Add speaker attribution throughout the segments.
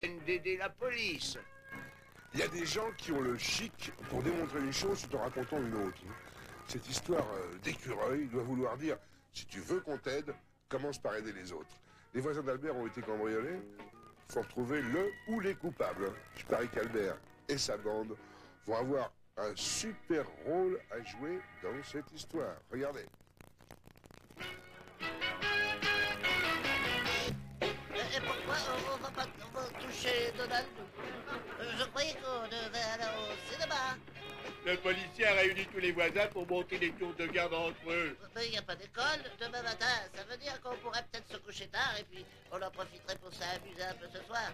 Speaker 1: d'aider la police.
Speaker 2: Il y a des gens qui ont le chic pour démontrer une chose tout en racontant une autre. Cette histoire d'écureuil doit vouloir dire, si tu veux qu'on t'aide, commence par aider les autres. Les voisins d'Albert ont été cambriolés. Il faut retrouver le ou les coupables. Je parie qu'Albert et sa bande vont avoir un super rôle à jouer dans cette histoire. Regardez.
Speaker 3: Et pourquoi on va toucher Donald? Je croyais qu'on devait aller au cinéma.
Speaker 4: Le policier a réuni tous les voisins pour monter des tours de garde entre eux.
Speaker 3: Mais il n'y a pas d'école demain matin. Ça veut dire qu'on pourrait peut-être se coucher tard et puis on en profiterait pour s'amuser un peu ce soir.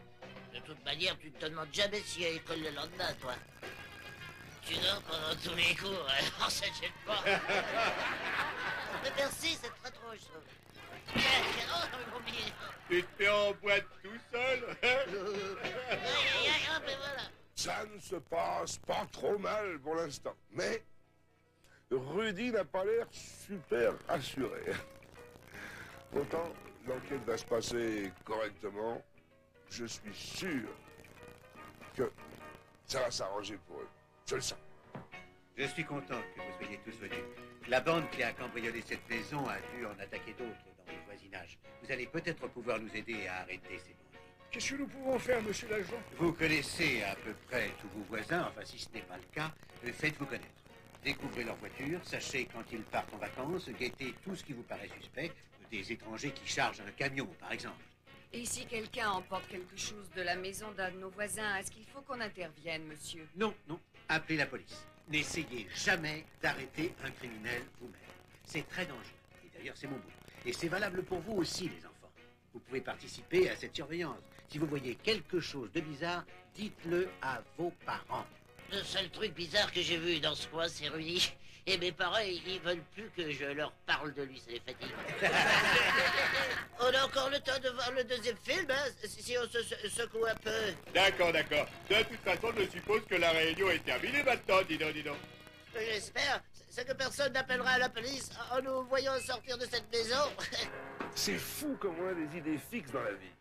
Speaker 3: De toute manière, tu ne te demandes jamais s'il y a école le lendemain, toi. Tu dors pendant tous les cours, alors ça ne gêne pas. Mais merci, c'est très drôle, je trouve. Oh, j'ai oublié.
Speaker 4: Tu te fais en boîte tout seul, hein?
Speaker 3: Mais voilà.
Speaker 2: Ça ne se passe pas trop mal pour l'instant. Mais Rudy n'a pas l'air super assuré. Pourtant, l'enquête va se passer correctement. Je suis sûr que ça va s'arranger pour eux. Je le sens.
Speaker 5: Je suis content que vous soyez tous venus. La bande qui a cambriolé cette maison a dû en attaquer d'autres dans le voisinage. Vous allez peut-être pouvoir nous aider à arrêter ces bandits.
Speaker 6: Qu'est-ce que nous pouvons faire, monsieur l'agent?
Speaker 5: Vous connaissez à peu près tous vos voisins, enfin si ce n'est pas le cas, faites-vous connaître. Découvrez leur voiture, sachez quand ils partent en vacances, guettez tout ce qui vous paraît suspect, des étrangers qui chargent un camion, par exemple.
Speaker 7: Et si quelqu'un emporte quelque chose de la maison d'un de nos voisins, est-ce qu'il faut qu'on intervienne, monsieur?
Speaker 5: Non, non, appelez la police. N'essayez jamais d'arrêter un criminel vous-même. C'est très dangereux. Et d'ailleurs, c'est mon boulot. Et c'est valable pour vous aussi, les enfants. Vous pouvez participer à cette surveillance. Si vous voyez quelque chose de bizarre, dites-le à vos parents.
Speaker 3: Le seul truc bizarre que j'ai vu dans ce coin, c'est Rudy. Et mes parents, ils veulent plus que je leur parle de lui, ça les fatigue. On a encore le temps de voir le deuxième film, hein, si on se secoue un peu.
Speaker 4: D'accord, d'accord. De toute façon, je suppose que la réunion est terminée maintenant, dis donc, dis donc.
Speaker 3: Ce que j'espère, c'est que personne n'appellera la police en nous voyant sortir de cette maison.
Speaker 2: C'est fou comme on a des idées fixes dans la vie.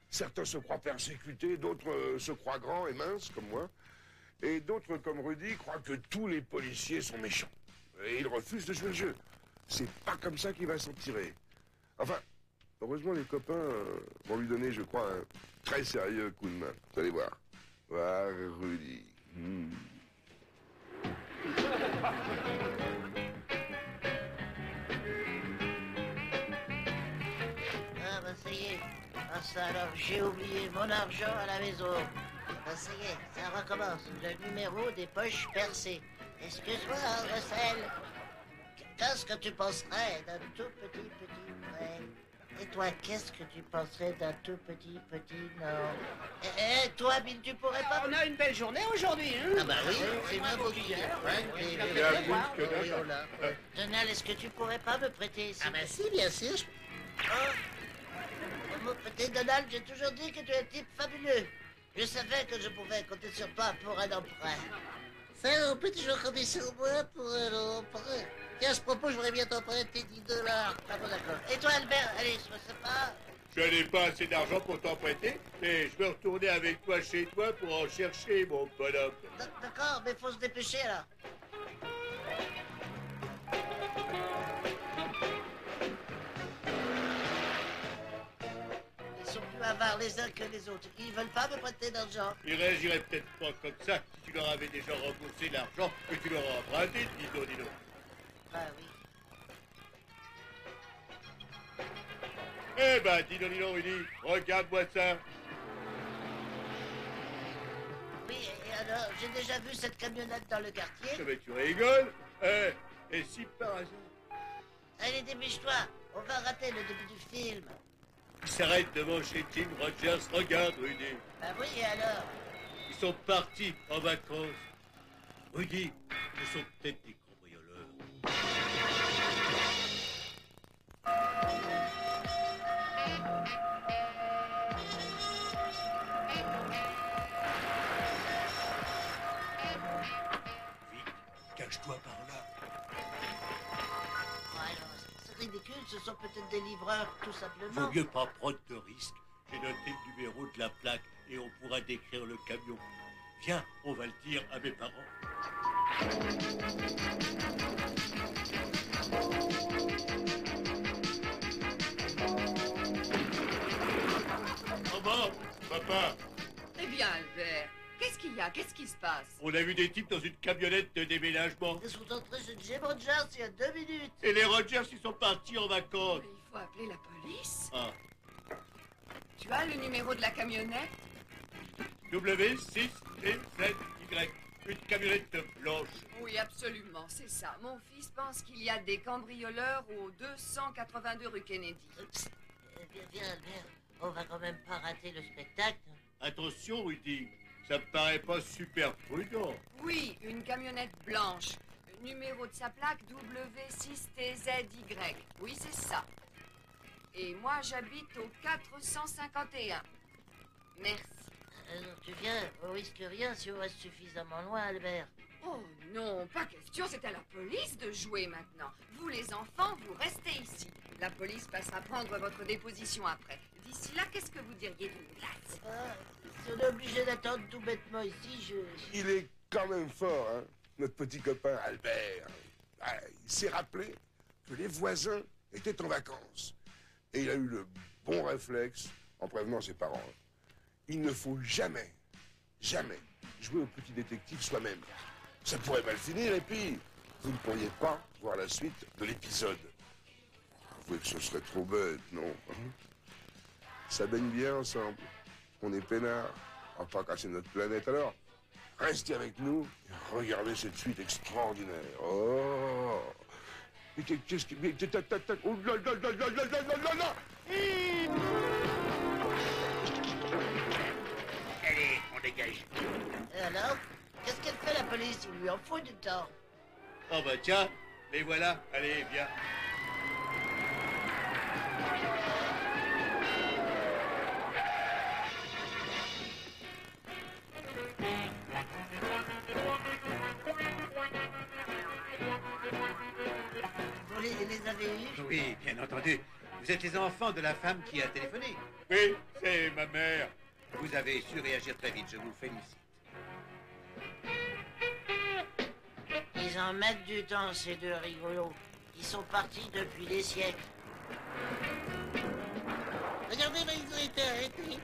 Speaker 2: Certains se croient persécutés, d'autres se croient grands et minces, comme moi. Et d'autres, comme Rudy, croient que tous les policiers sont méchants. Et ils refusent de jouer le jeu. C'est pas comme ça qu'il va s'en tirer. Enfin, heureusement, les copains vont lui donner, je crois, un très sérieux coup de main. Vous allez voir. Voir Rudy.
Speaker 3: Ah bah ça y est. Ah ça alors, j'ai oublié mon argent à la maison. Ah ça y est, ça recommence. Le numéro des poches percées. Excuse-moi, Russell. Qu'est-ce que tu penserais d'un tout petit prêt? Et toi, qu'est-ce que tu penserais d'un tout petit non? Et toi, Bill, tu pourrais pas...
Speaker 1: On a une belle journée aujourd'hui, hein?
Speaker 3: Ah bah oui, c'est moins beau qu'hier.
Speaker 4: Il y a plus que d'argent.
Speaker 3: Donald, est-ce que tu pourrais pas me prêter... Ah bah si, bien sûr. Me prêter, Donald, j'ai toujours dit que tu es un type fabuleux. Je savais que je pouvais compter sur toi pour un emprunt. Ça, on peut toujours compter sur moi pour un emprunt. Tiens, à ce propos, je voudrais bien t'emprunter 10 $. Ah bon, d'accord. Et toi, Albert, allez, je ne sais pas...
Speaker 4: Je n'ai pas assez d'argent pour t'emprunter, mais je peux retourner avec toi chez toi pour en chercher, mon bonhomme.
Speaker 3: D'accord, mais faut se dépêcher, là. Ils sont plus avares les uns que les autres. Ils veulent pas me prêter d'argent.
Speaker 4: Ils réagiraient peut-être pas comme ça si tu leur avais déjà remboursé l'argent que tu leur as emprunté, dis donc, dis donc.
Speaker 3: Ah oui.
Speaker 4: Eh ben, dis donc, Rudy, regarde-moi ça.
Speaker 3: Oui, et alors, j'ai déjà vu cette camionnette dans le quartier.
Speaker 4: Mais tu rigoles? Et si par hasard...
Speaker 3: Allez, dépêche-toi, on va rater le début du film.
Speaker 4: Ils s'arrêtent devant chez Tim Rogers, regarde, Rudy.
Speaker 3: Ah oui, et alors?
Speaker 4: Ils sont partis en vacances. Rudy, ce sont peut-être des cambrioleurs. Vite, cache-toi par là.
Speaker 3: Oh, alors, c'est ridicule, ce sont peut-être des livreurs, tout simplement.
Speaker 4: Vaut mieux pas prendre de risques. J'ai noté le numéro de la plaque. et on pourra décrire le camion. Viens, on va le dire à mes parents. Maman, papa,
Speaker 7: Eh bien, Albert, qu'est-ce qu'il y a? Qu'est-ce qui se passe?
Speaker 4: on a vu des types dans une camionnette de déménagement.
Speaker 3: Ils sont entrés chez Jim Rogers il y a 2 minutes.
Speaker 4: Et les Rogers, ils sont partis en vacances.
Speaker 7: Mais il faut appeler la police.
Speaker 4: Ah,
Speaker 7: Tu as le numéro de la camionnette?
Speaker 4: W6TZY, une camionnette blanche.
Speaker 7: Oui, absolument, c'est ça. Mon fils pense qu'il y a des cambrioleurs au 282 rue Kennedy.
Speaker 3: Viens, Albert. On va quand même pas rater le spectacle.
Speaker 4: Attention, Rudy, ça me paraît pas super prudent.
Speaker 7: Oui, une camionnette blanche. Numéro de sa plaque W6TZY. Oui, c'est ça. Et moi, j'habite au 451. Merci.
Speaker 3: Alors tu viens, on risque rien si on reste suffisamment loin, Albert.
Speaker 7: Oh non, pas question, c'est à la police de jouer maintenant. Vous les enfants, vous restez ici. La police passera prendre votre déposition après. D'ici là, qu'est-ce que vous diriez d'une glace?
Speaker 3: Si on est obligé d'attendre tout bêtement ici,
Speaker 2: Il est quand même fort, hein, notre petit copain Albert. Ah, il s'est rappelé que les voisins étaient en vacances. Et il a eu le bon réflexe, en prévenant ses parents. Il ne faut jamais, jamais jouer au petit détective soi-même. Ça pourrait mal finir et puis vous ne pourriez pas voir la suite de l'épisode. Vous que ce serait trop bête, non? Ça baigne bien ensemble. On est peinards. On va pas casser notre planète alors. Restez avec nous et regardez cette suite extraordinaire. Oh! Mais qu'est-ce qui... Oh là là là là là là là là!
Speaker 5: Allez, on dégage.
Speaker 3: Et alors, qu'est-ce qu'elle fait la police? Il lui en faut du temps.
Speaker 4: Oh bah tiens, les voilà, allez, viens.
Speaker 3: Vous les avez eus?
Speaker 5: Oui, bien entendu. Vous êtes les enfants de la femme qui a téléphoné.
Speaker 4: Oui, c'est ma mère.
Speaker 5: Vous avez su réagir très vite, je vous félicite.
Speaker 3: Ils en mettent du temps, ces deux rigolos. Ils sont partis depuis des siècles. Regardez, ils ont été arrêtés.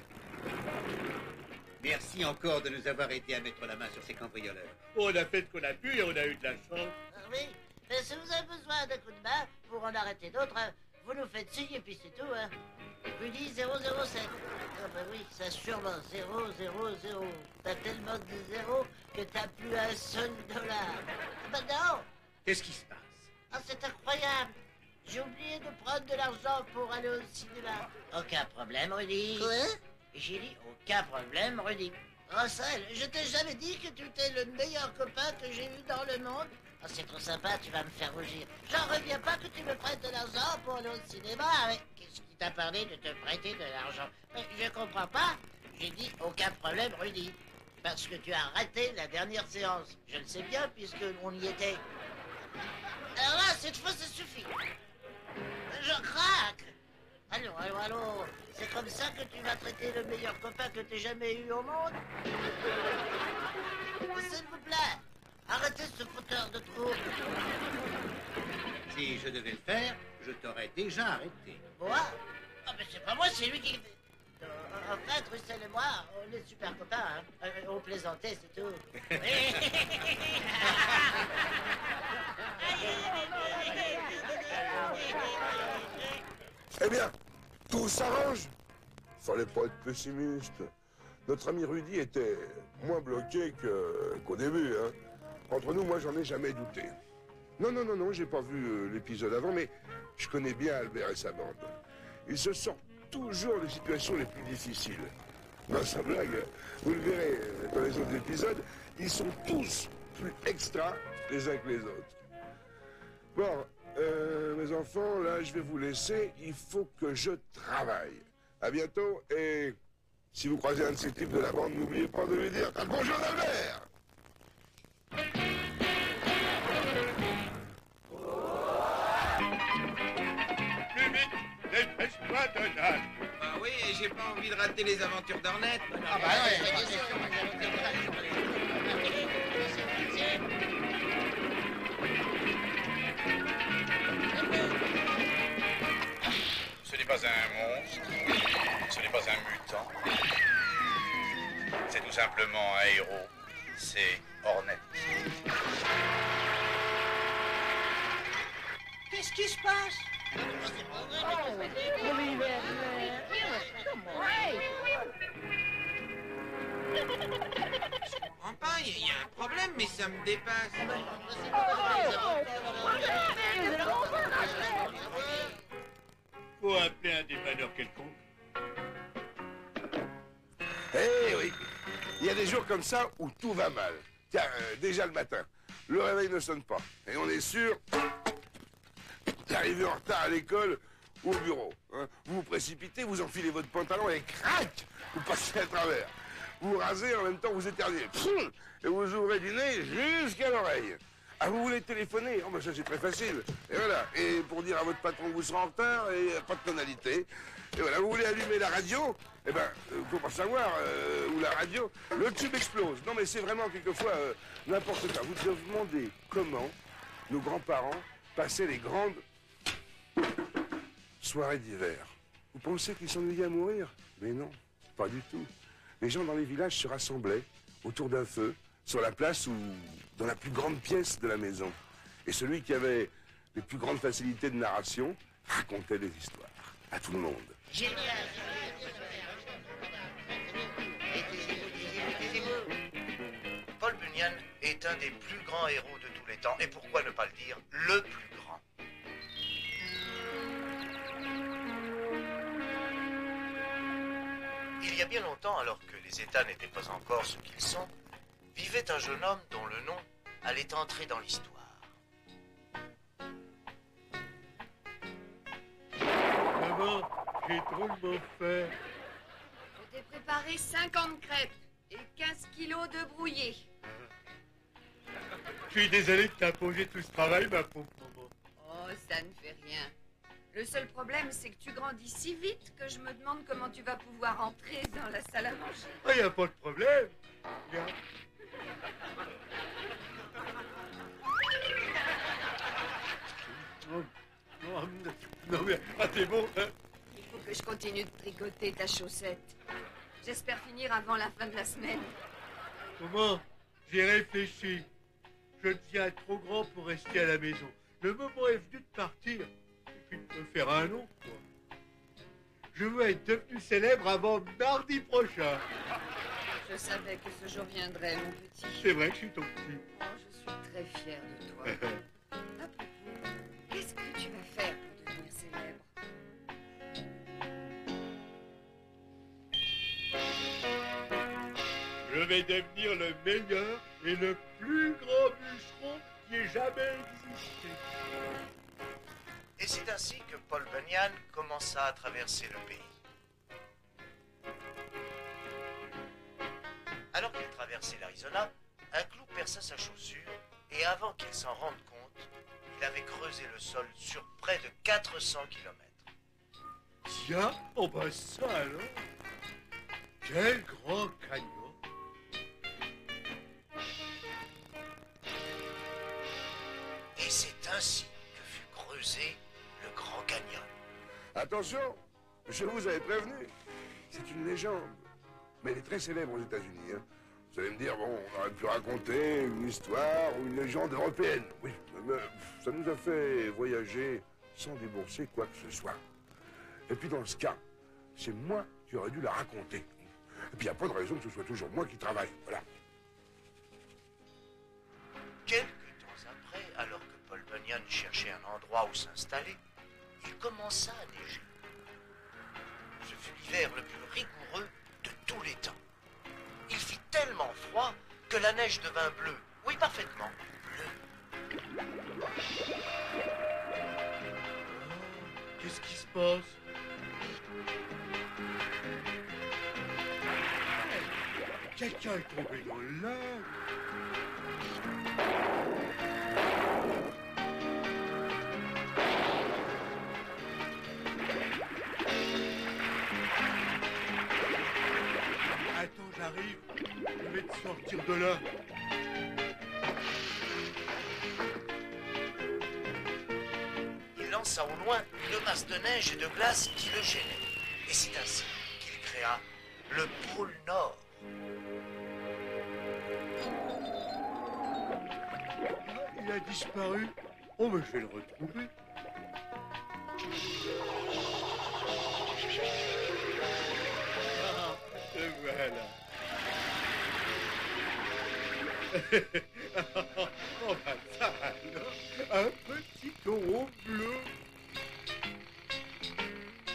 Speaker 5: Merci encore de nous avoir aidé à mettre la main sur ces cambrioleurs.
Speaker 4: On a fait ce qu'on a pu et on a eu de la chance.
Speaker 3: Oui, mais si vous avez besoin d'un coup de main pour en arrêter d'autres, hein, vous nous faites signe et puis c'est tout, hein. Rudy 007. Ah bah oui, ça sûrement, 000. T'as tellement de zéros que t'as plus un seul dollar. Bah non.
Speaker 5: Qu'est-ce qui se passe?
Speaker 3: Ah, c'est incroyable. J'ai oublié de prendre de l'argent pour aller au cinéma. Aucun problème, Rudy. Quoi? J'ai dit aucun problème, Rudy. Russell, je t'ai jamais dit que tu étais le meilleur copain que j'ai eu dans le monde? Ah, c'est trop sympa, tu vas me faire rougir. J'en reviens pas que tu me prêtes de l'argent pour aller au cinéma. Mais qu'est-ce qui t'a parlé de te prêter de l'argent? Mais je comprends pas. J'ai dit aucun problème, Rudy. Parce que tu as raté la dernière séance. Je le sais bien puisque on y était. Alors là, cette fois, ça suffit. Je craque. Allô. C'est comme ça que tu vas traiter le meilleur copain que t'aies jamais eu au monde? S'il vous plaît, arrêtez ce fauteur de trouble.
Speaker 5: Si je devais le faire, je t'aurais déjà arrêté.
Speaker 3: Moi? Ah, mais c'est pas moi, c'est lui qui... En fait, Russell et moi, on est super copains, hein. On plaisantait, c'est tout.
Speaker 2: Eh bien, tout s'arrange. Fallait pas être pessimiste. Notre ami Rudy était moins bloqué qu'au début, hein. Entre nous, moi, j'en ai jamais douté. Non, j'ai pas vu l'épisode avant, mais je connais bien Albert et sa bande. Ils se sortent toujours des situations les plus difficiles. Non, sans blague, vous le verrez dans les autres épisodes, ils sont tous plus extra les uns que les autres. Bon, mes enfants, là, je vais vous laisser. Il faut que je travaille. À bientôt, et si vous croisez un de ces types de la bande, n'oubliez pas de lui dire un bonjour d'Albert.
Speaker 4: Plus vite, dépêche-toi, Donald.
Speaker 8: oui, et j'ai pas envie de rater les aventures d'Ornette.
Speaker 3: Ah bah ouais.
Speaker 9: Ce n'est pas un monstre, ce n'est pas un mutant. C'est tout simplement un héros. C'est Ornette.
Speaker 3: Qu'est-ce qui se passe?
Speaker 8: Je comprends pas, il y a un problème, mais ça me dépasse.
Speaker 4: Faut appeler un dépanneur quelconque.
Speaker 2: Eh oui, il y a des jours comme ça où tout va mal. Tiens, déjà le matin, le réveil ne sonne pas. Et on est sûr d'arriver en retard à l'école ou au bureau. Hein. Vous vous précipitez, vous enfilez votre pantalon et crac, vous passez à travers. Vous rasez, en même temps vous éternuez. Et vous ouvrez du nez jusqu'à l'oreille. Ah, vous voulez téléphoner? Oh, ben ça c'est très facile. Et voilà. Et pour dire à votre patron que vous serez en retard, et pas de tonalité. Et voilà, vous voulez allumer la radio? Eh ben, faut pas savoir où la radio, le tube explose. Non mais c'est vraiment quelquefois n'importe quoi. Vous devez vous demander comment nos grands-parents passaient les grandes soirées d'hiver. Vous pensez qu'ils s'ennuyaient à mourir? Mais non, pas du tout. Les gens dans les villages se rassemblaient autour d'un feu, sur la place ou dans la plus grande pièce de la maison. Et celui qui avait les plus grandes facilités de narration racontait des histoires à tout le monde.
Speaker 3: Génial.
Speaker 10: Paul Bunyan est un des plus grands héros de tous les temps, et pourquoi ne pas le dire, le plus grand. Il y a bien longtemps, alors que les États n'étaient pas encore ce qu'ils sont, vivait un jeune homme dont le nom allait entrer dans l'histoire.
Speaker 4: Maman, j'ai trop de faire.
Speaker 7: Je t'ai préparé 50 crêpes et 15 kilos de brouillé.
Speaker 4: Je suis désolé de t'imposer tout ce travail, ma pauvre maman.
Speaker 7: Oh, ça ne fait rien. Le seul problème, c'est que tu grandis si vite que je me demande comment tu vas pouvoir entrer dans la salle à manger.
Speaker 4: Ah, y a pas de problème. Regarde. Non, mais c'est bon, hein?
Speaker 7: Il faut que je continue de tricoter ta chaussette. J'espère finir avant la fin de la semaine.
Speaker 4: Maman, j'ai réfléchi. Je deviens trop grand pour rester à la maison. Le moment est venu de partir. Et puis de me faire un nom, quoi. Je veux être devenu célèbre avant mardi prochain.
Speaker 7: Je savais que ce jour viendrait, mon petit.
Speaker 4: C'est vrai que je suis ton petit.
Speaker 7: Oh, je suis très fière de toi. À propos, qu'est-ce que tu vas faire pour devenir célèbre?
Speaker 4: Je vais devenir le meilleur et le plus grand bûcheron qui ait jamais existé.
Speaker 10: Et c'est ainsi que Paul Bunyan commença à traverser le pays. Alors qu'il traversait l'Arizona, un clou perça sa chaussure et avant qu'il s'en rende compte, il avait creusé le sol sur près de 400 kilomètres.
Speaker 4: Tiens, oh bah ça alors. Quel grand canyon.
Speaker 10: Et c'est ainsi que fut creusé le Grand Canyon.
Speaker 2: Attention, je vous avais prévenu. C'est une légende. Mais elle est très célèbre aux États-Unis. Hein. Vous allez me dire, bon, on aurait pu raconter une histoire ou une légende européenne. Oui, mais ça nous a fait voyager sans débourser quoi que ce soit. Et puis dans ce cas, c'est moi qui aurais dû la raconter. Et puis il n'y a pas de raison que ce soit toujours moi qui travaille. Voilà.
Speaker 10: Quelques temps après, alors que Paul Bunyan cherchait un endroit où s'installer, il commença à neiger. Ce fut l'hiver le plus rigoureux de tous les temps. Il fit tellement froid que la neige devint bleue. Oui, parfaitement bleue.
Speaker 4: Qu'est-ce qui se passe? Quelqu'un est tombé dans le lac. j'arrive. Je vais te sortir de là.
Speaker 10: Il lança au loin une masse de neige et de glace qui le gênait. Et c'est ainsi qu'il créa le pôle Nord.
Speaker 4: Il a disparu. Oh, mais je vais le retrouver. Ah, et voilà. Oh, bah ça alors, un petit taureau bleu.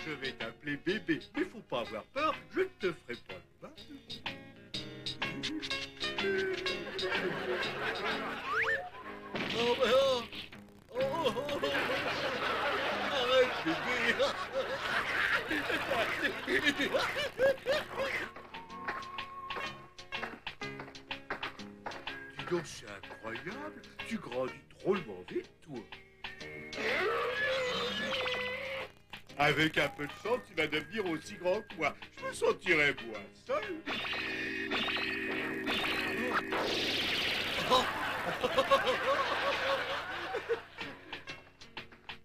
Speaker 4: Je vais t'appeler bébé, mais faut pas avoir peur, je ne te ferai pas de mal. Oh, mais oh, oh, oh, oh. Arrête, bébé. Dis donc, c'est incroyable. Tu grandis drôlement vite, toi. Avec un peu de chance, tu vas devenir aussi grand que moi. Je me sentirais moi seul.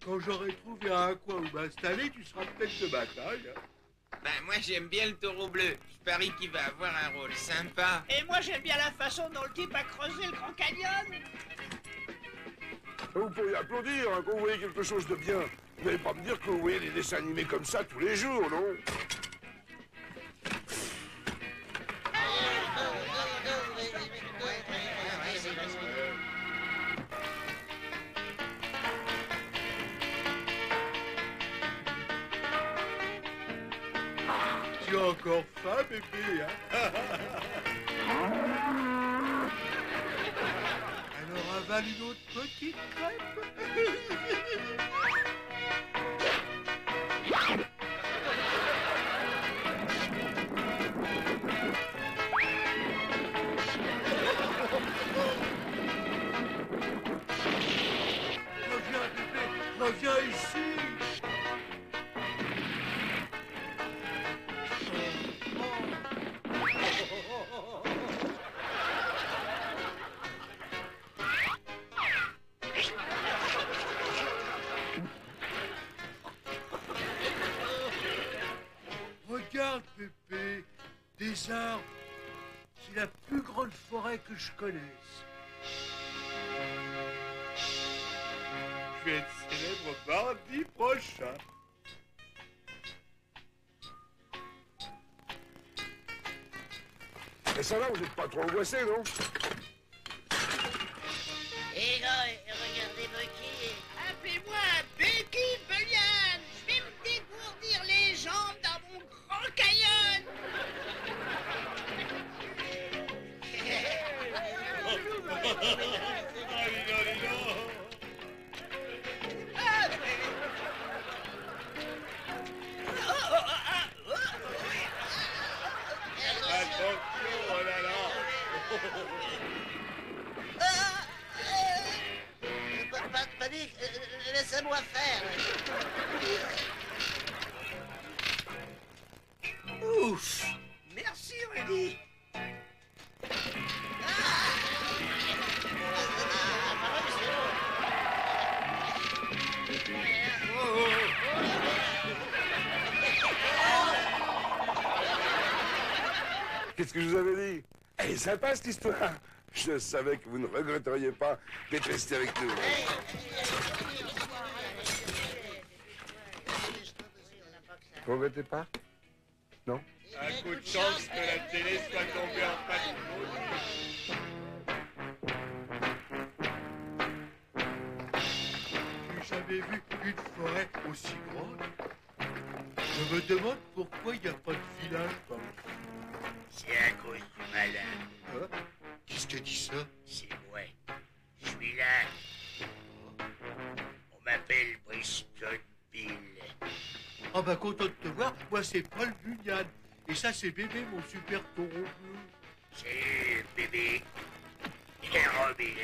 Speaker 4: Quand j'aurai trouvé un coin où m'installer, tu seras peut-être de ma taille.
Speaker 8: Ben, moi, j'aime bien le taureau bleu. Je parie qu'il va avoir un rôle sympa.
Speaker 1: Et moi, j'aime bien la façon dont le type a creusé le Grand Canyon.
Speaker 2: Vous pourriez applaudir hein, quand vous voyez quelque chose de bien. Vous n'allez pas me dire que vous voyez des dessins animés comme ça tous les jours, non?
Speaker 4: Tu as encore faim, bébé, hein? Alors avale une autre petite crêpe. Reviens, bébé, reviens ici. Regarde, Pépé, des arbres. C'est la plus grande forêt que je connaisse. Je vais être célèbre mardi prochain.
Speaker 2: Et ça va, vous n'êtes pas trop angoissé, non?
Speaker 3: Et là, regardez Bucky.
Speaker 1: Appelez-moi Bucky Bunyan. Je vais me dégourdir les jambes dans mon Grand Canyon.
Speaker 4: Attention, oh là là.
Speaker 3: Pas de panique, laissez-moi faire.
Speaker 1: Ouf. Merci, Rudy.
Speaker 2: Qu'est-ce que je vous avais dit? Elle est sympa, cette histoire. Je savais que vous ne regretteriez pas d'être resté avec nous. Vous regrettez pas? Non?
Speaker 4: Un coup de chance que la télé soit tombée en panne. J'ai jamais vu une forêt aussi grande. Je me demande pourquoi il n'y a pas de village par ici.
Speaker 10: C'est à cause du malin.
Speaker 4: Hein? Qu'est-ce que dit ça?
Speaker 10: C'est moi. Je suis là. On m'appelle Bristol Bill.
Speaker 4: Ah bah content de te voir, moi c'est Paul Bunyan. Et ça c'est bébé, mon super taureau bleu.
Speaker 10: Salut, bébé. Robin.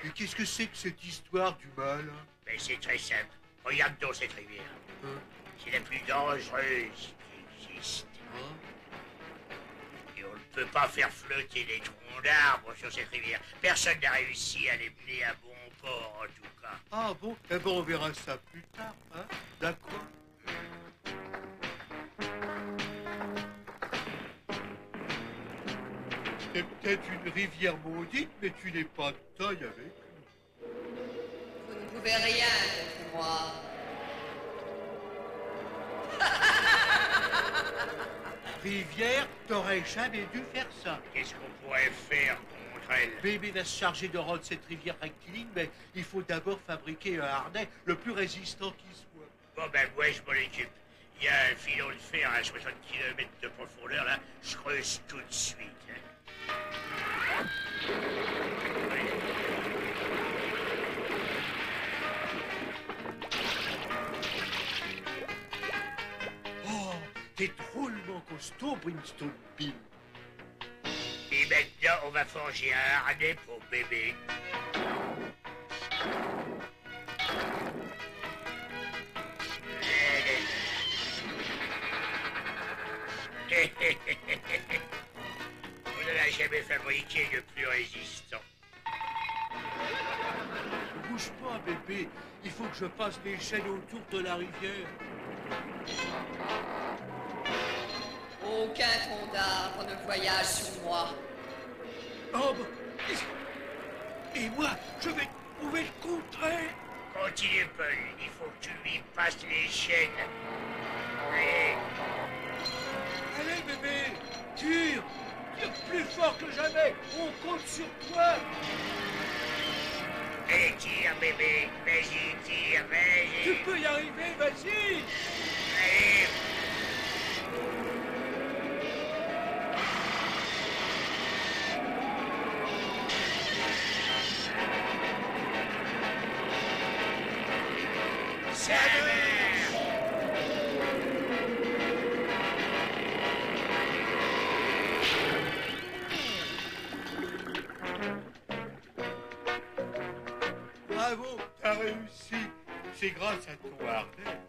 Speaker 4: Et qu'est-ce que c'est que cette histoire du mal? Hein?
Speaker 10: Ben, c'est très simple. Regarde donc cette rivière.
Speaker 4: Hein?
Speaker 10: C'est la plus dangereuse qui existe.
Speaker 4: Hein?
Speaker 10: peut pas faire flotter des troncs d'arbres sur cette rivière. Personne n'a réussi à les mener à bon port, en tout cas.
Speaker 4: Ah bon? Eh ben, on verra ça plus tard, hein? D'accord. C'est peut-être une rivière maudite, mais tu n'es pas de taille avec nous.
Speaker 7: Vous ne pouvez rien contre moi.
Speaker 4: Rivière, t'aurais jamais dû faire ça.
Speaker 10: Qu'est-ce qu'on pourrait faire contre elle?
Speaker 4: Bébé va se charger de rendre cette rivière rectiligne, mais il faut d'abord fabriquer un harnais le plus résistant qui soit.
Speaker 10: Bon ben moi je m'en occupe. Il y a un filon de fer à 60 km de profondeur là, je creuse tout de suite.
Speaker 4: Oh, t'es drôlement costaud, Brimstone Bill.
Speaker 10: Et maintenant on va forger un harnais pour bébé. On ne l'a jamais fabriqué de plus résistant.
Speaker 4: Ne bouge pas, bébé. Il faut que je passe des chaînes autour de la rivière.
Speaker 7: Aucun tronc d'arbre ne voyage sur moi.
Speaker 4: Oh, bah, et moi, je vais trouver le contraire.
Speaker 10: Continue, Paul. Il faut que tu lui passes les chaînes. Allez.
Speaker 4: Allez, bébé, tire. Tire plus fort que jamais. On compte sur toi.
Speaker 10: Allez, tire, bébé. Vas-y, tire, vas-y.
Speaker 4: Tu peux y arriver, vas-y.
Speaker 10: Allez. Sa mère.
Speaker 4: Bravo, t'as réussi. C'est grâce à ton harnais.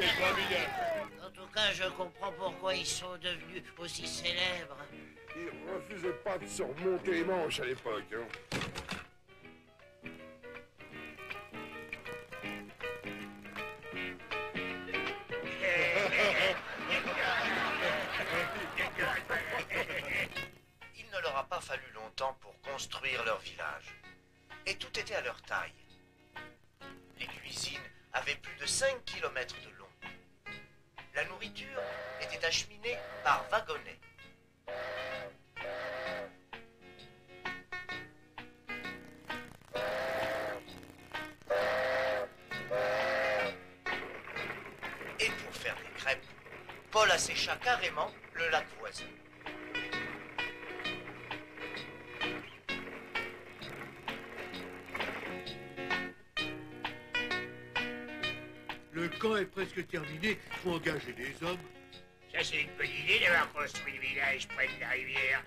Speaker 4: C'est pas bien.
Speaker 3: En tout cas, je comprends pourquoi ils sont devenus aussi célèbres.
Speaker 2: Ils refusaient pas de se remonter les manches à l'époque. Hein.
Speaker 10: Il ne leur a pas fallu longtemps pour construire leur village. Et tout était à leur taille. Les cuisines avaient plus de 5 km de long. La nourriture était acheminée par wagonnets. Et pour faire des crêpes, Paul assécha carrément le lac voisin.
Speaker 4: Le camp est presque terminé. Faut engager des hommes.
Speaker 10: Ça, c'est une bonne idée d'avoir construit le village près de la rivière.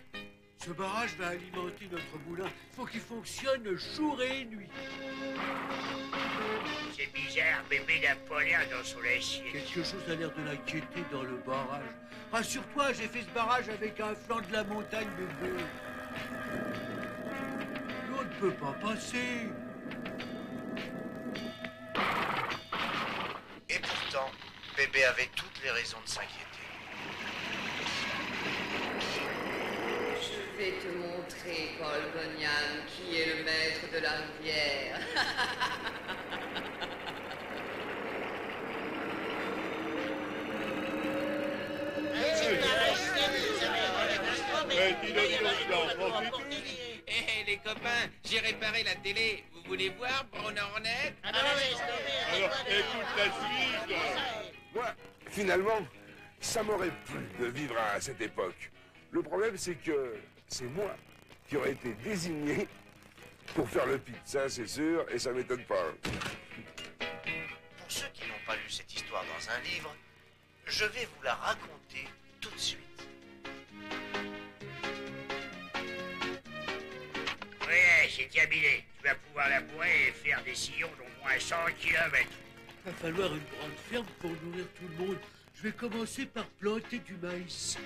Speaker 4: Ce barrage va alimenter notre moulin. Faut qu'il fonctionne jour et nuit.
Speaker 10: C'est bizarre, bébé n'a pas l'air dans son assiette.
Speaker 4: Quelque chose a l'air de l'inquiéter dans le barrage. Rassure-toi, j'ai fait ce barrage avec un flanc de la montagne, bébé. L'eau ne peut pas passer.
Speaker 10: Et pourtant, bébé avait toutes les raisons de s'inquiéter.
Speaker 7: Je vais te montrer, Paul Bunyan, qui est le maître de la rivière.
Speaker 8: Hé, les copains, j'ai réparé la télé. Vous voulez voir, Brown Hornet?
Speaker 4: Alors, écoute la suite.
Speaker 2: Moi, finalement, ça m'aurait plu de vivre à cette époque. Le problème, c'est que c'est moi qui aurais été désigné pour faire le pit. Ça, c'est sûr, et ça m'étonne pas.
Speaker 10: Pour ceux qui n'ont pas lu cette histoire dans un livre, je vais vous la raconter tout de suite.
Speaker 1: c'est terminé. Tu vas pouvoir labourer et faire des sillons d'au moins 100 km.
Speaker 4: Va falloir une grande ferme pour nourrir tout le monde. Je vais commencer par planter du maïs.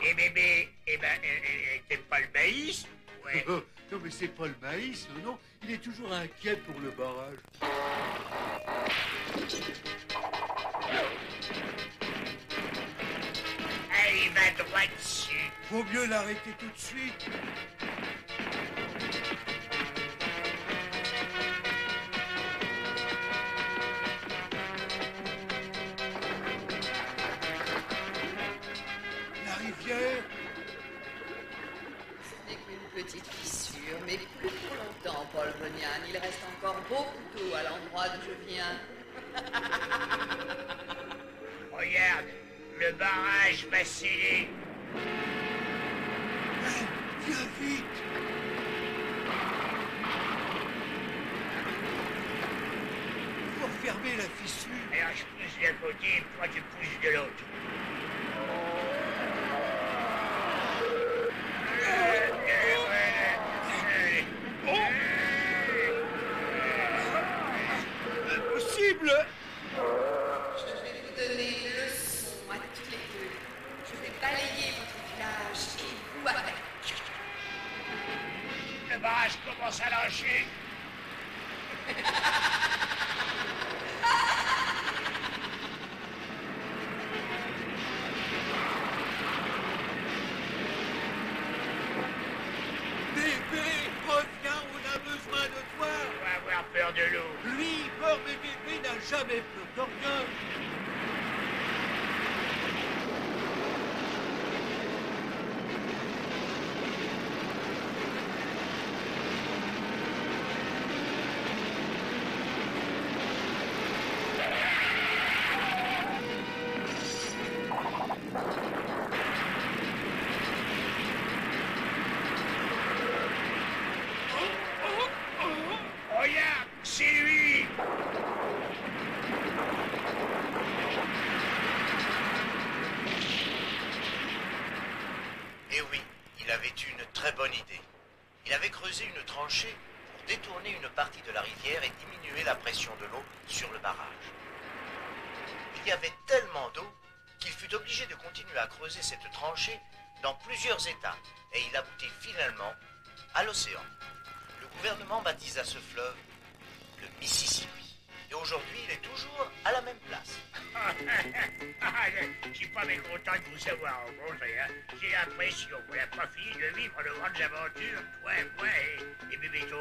Speaker 1: Et bébé, t'aimes pas le maïs? Ouais.
Speaker 4: Non mais c'est pas le maïs, non. Il est toujours inquiet pour le barrage.
Speaker 1: Allez, va droit dessus.
Speaker 4: Vaut mieux l'arrêter tout de suite. La rivière.
Speaker 7: Ce n'est qu'une petite fissure, mais plus pour longtemps, Paul Bunyan. Il reste encore beaucoup d'eau à l'endroit d'où je viens.
Speaker 1: Regarde, le barrage va sceller.
Speaker 4: Viens vite. Faut fermer la fissure.
Speaker 1: Alors je pousse d'un côté et toi tu pousses de l'autre.
Speaker 4: Impossible.
Speaker 7: Je vais vous donner une leçon à tous les deux. Je vais balayer votre village et vous avec.
Speaker 1: Le barrage commence à lâcher.
Speaker 4: Bébé, reviens, on a besoin de toi.
Speaker 1: On va avoir peur de l'eau.
Speaker 4: Lui, mort mais bébé, n'a jamais peur de rien.
Speaker 1: Regarde, c'est lui.
Speaker 10: Et oui, il avait eu une très bonne idée. Il avait creusé une tranchée pour détourner une partie de la rivière et diminuer la pression de l'eau sur le barrage. Il y avait tellement d'eau qu'il fut obligé de continuer à creuser cette tranchée dans plusieurs étapes et il aboutit finalement à l'océan. Le gouvernement baptisa ce fleuve le Mississippi. Et aujourd'hui, il est toujours à la même place.
Speaker 1: Je suis pas mécontent de vous avoir rencontré. Hein. J'ai l'impression qu'on n'a pas fini de vivre de grandes aventures, toi et Bébéto.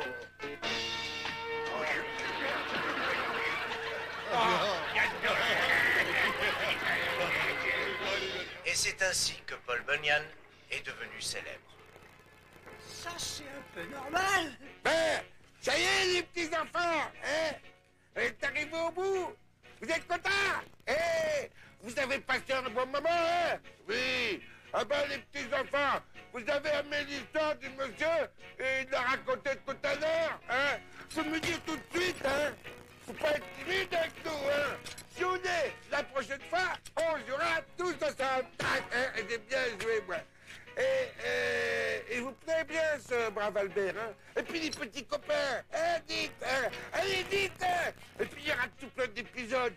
Speaker 10: Et c'est ainsi que Paul Bunyan est devenu célèbre.
Speaker 1: Ça, c'est un peu normal.
Speaker 2: Ben, ça y est, les petits enfants, hein? Vous êtes arrivés au bout. Vous êtes contents? Eh, vous avez passé un bon moment, hein? Oui. Ah ben, les petits enfants, vous avez amené l'histoire du monsieur et il l'a raconté tout à l'heure, hein? Faut me dire tout de suite, hein? Faut pas être timide avec nous, hein? Si on est la prochaine fois, on jouera tous ensemble. Hein? Et j'ai bien joué, moi. Et vous plaît bien ce brave Albert, hein? Et puis les petits copains, hein, dites, hein? Allez, dites, hein? Et puis il y aura tout plein d'épisodes,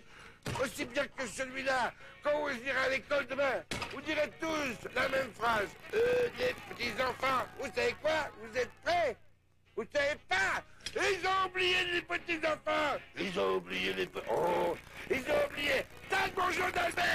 Speaker 2: aussi bien que celui-là. Quand vous irez à l'école demain, vous direz tous la même phrase. Les petits enfants, vous savez quoi? Vous êtes prêts? Vous savez pas? Ils ont oublié les petits enfants. Ils ont oublié les... Oh, ils ont oublié. T'as le bonjour d'Albert.